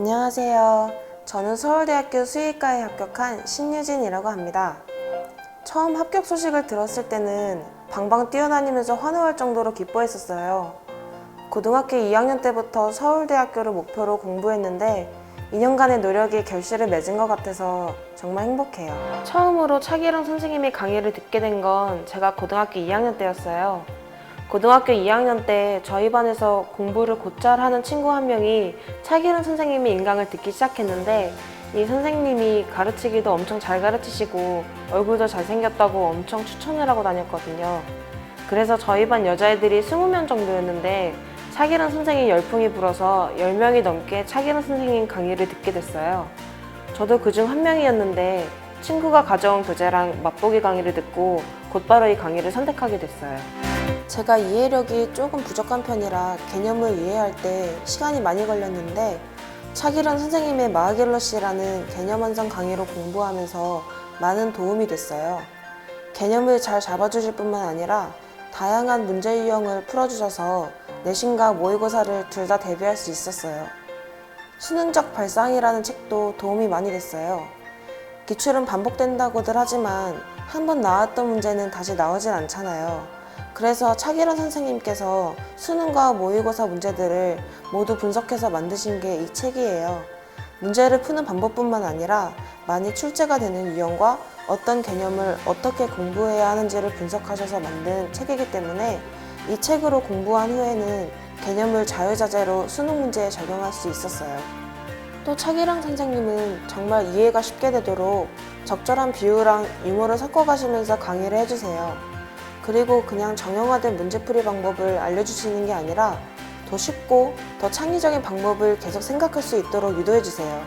안녕하세요. 저는 서울대학교 수의과에 합격한 신유진이라고 합니다. 처음 합격 소식을 들었을 때는 방방 뛰어다니면서 환호할 정도로 기뻐했었어요. 고등학교 2학년 때부터 서울대학교를 목표로 공부했는데 2년간의 노력이 결실을 맺은 것 같아서 정말 행복해요. 처음으로 차기령 선생님의 강의를 듣게 된 건 제가 고등학교 2학년 때였어요. 고등학교 2학년 때 저희 반에서 공부를 곧잘 하는 친구 한 명이 차기령 선생님의 인강을 듣기 시작했는데 이 선생님이 가르치기도 엄청 잘 가르치시고 얼굴도 잘생겼다고 엄청 추천을 하고 다녔거든요. 그래서 저희 반 여자애들이 20명 정도였는데 차기령 선생님 열풍이 불어서 10명이 넘게 차기령 선생님 강의를 듣게 됐어요. 저도 그중 한 명이었는데 친구가 가져온 교재랑 맛보기 강의를 듣고 곧바로 이 강의를 선택하게 됐어요. 제가 이해력이 조금 부족한 편이라 개념을 이해할 때 시간이 많이 걸렸는데 차기령 선생님의 마하갤러시라는 개념 완성 강의로 공부하면서 많은 도움이 됐어요. 개념을 잘 잡아주실 뿐만 아니라 다양한 문제 유형을 풀어주셔서 내신과 모의고사를 둘 다 대비할 수 있었어요. 수능적 발상이라는 책도 도움이 많이 됐어요. 기출은 반복된다고들 하지만 한 번 나왔던 문제는 다시 나오진 않잖아요. 그래서 차기령 선생님께서 수능과 모의고사 문제들을 모두 분석해서 만드신 게 이 책이에요. 문제를 푸는 방법뿐만 아니라 많이 출제가 되는 유형과 어떤 개념을 어떻게 공부해야 하는지를 분석하셔서 만든 책이기 때문에 이 책으로 공부한 후에는 개념을 자유자재로 수능 문제에 적용할 수 있었어요. 또 차기령 선생님은 정말 이해가 쉽게 되도록 적절한 비유랑 유머를 섞어가시면서 강의를 해주세요. 그리고 그냥 정형화된 문제풀이 방법을 알려주시는 게 아니라 더 쉽고 더 창의적인 방법을 계속 생각할 수 있도록 유도해주세요.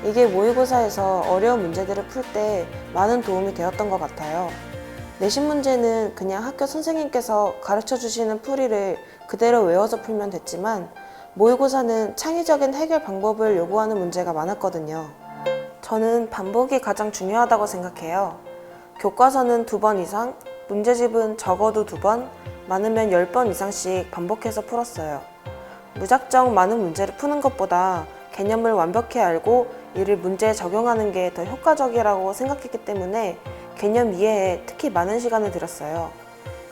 이게 모의고사에서 어려운 문제들을 풀 때 많은 도움이 되었던 것 같아요. 내신 문제는 그냥 학교 선생님께서 가르쳐주시는 풀이를 그대로 외워서 풀면 됐지만 모의고사는 창의적인 해결 방법을 요구하는 문제가 많았거든요. 저는 반복이 가장 중요하다고 생각해요. 교과서는 2번 이상, 문제집은 적어도 2번, 많으면 10번 이상씩 반복해서 풀었어요. 무작정 많은 문제를 푸는 것보다 개념을 완벽히 알고 이를 문제에 적용하는 게 더 효과적이라고 생각했기 때문에 개념 이해에 특히 많은 시간을 들였어요.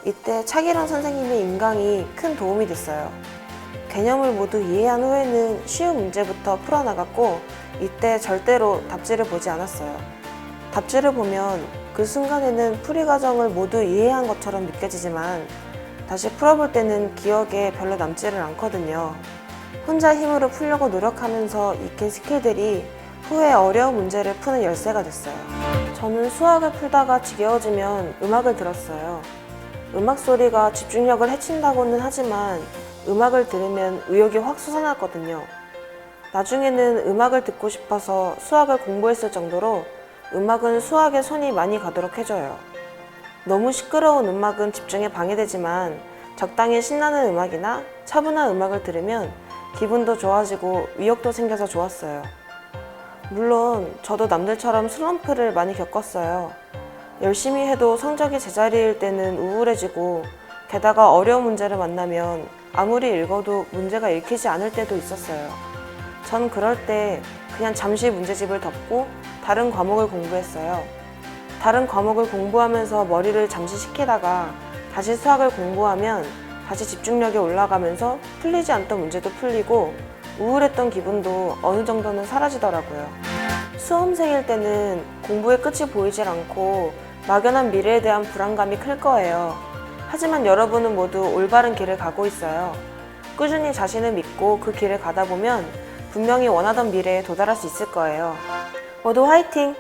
이때 차기령 선생님의 인강이 큰 도움이 됐어요. 개념을 모두 이해한 후에는 쉬운 문제부터 풀어나갔고 이때 절대로 답지를 보지 않았어요. 답지를 보면 그 순간에는 풀이 과정을 모두 이해한 것처럼 느껴지지만 다시 풀어볼 때는 기억에 별로 남지를 않거든요. 혼자 힘으로 풀려고 노력하면서 익힌 스킬들이 후에 어려운 문제를 푸는 열쇠가 됐어요. 저는 수학을 풀다가 지겨워지면 음악을 들었어요. 음악 소리가 집중력을 해친다고는 하지만 음악을 들으면 의욕이 확 솟아났거든요. 나중에는 음악을 듣고 싶어서 수학을 공부했을 정도로 음악은 수학에 손이 많이 가도록 해줘요. 너무 시끄러운 음악은 집중에 방해되지만 적당히 신나는 음악이나 차분한 음악을 들으면 기분도 좋아지고 의욕도 생겨서 좋았어요. 물론 저도 남들처럼 슬럼프를 많이 겪었어요. 열심히 해도 성적이 제자리일 때는 우울해지고 게다가 어려운 문제를 만나면 아무리 읽어도 문제가 읽히지 않을 때도 있었어요. 전 그럴 때 그냥 잠시 문제집을 덮고 다른 과목을 공부했어요. 다른 과목을 공부하면서 머리를 잠시 식히다가 다시 수학을 공부하면 다시 집중력이 올라가면서 풀리지 않던 문제도 풀리고 우울했던 기분도 어느 정도는 사라지더라고요. 수험생일 때는 공부의 끝이 보이질 않고 막연한 미래에 대한 불안감이 클 거예요. 하지만 여러분은 모두 올바른 길을 가고 있어요. 꾸준히 자신을 믿고 그 길을 가다 보면 분명히 원하던 미래에 도달할 수 있을 거예요. 모두 화이팅!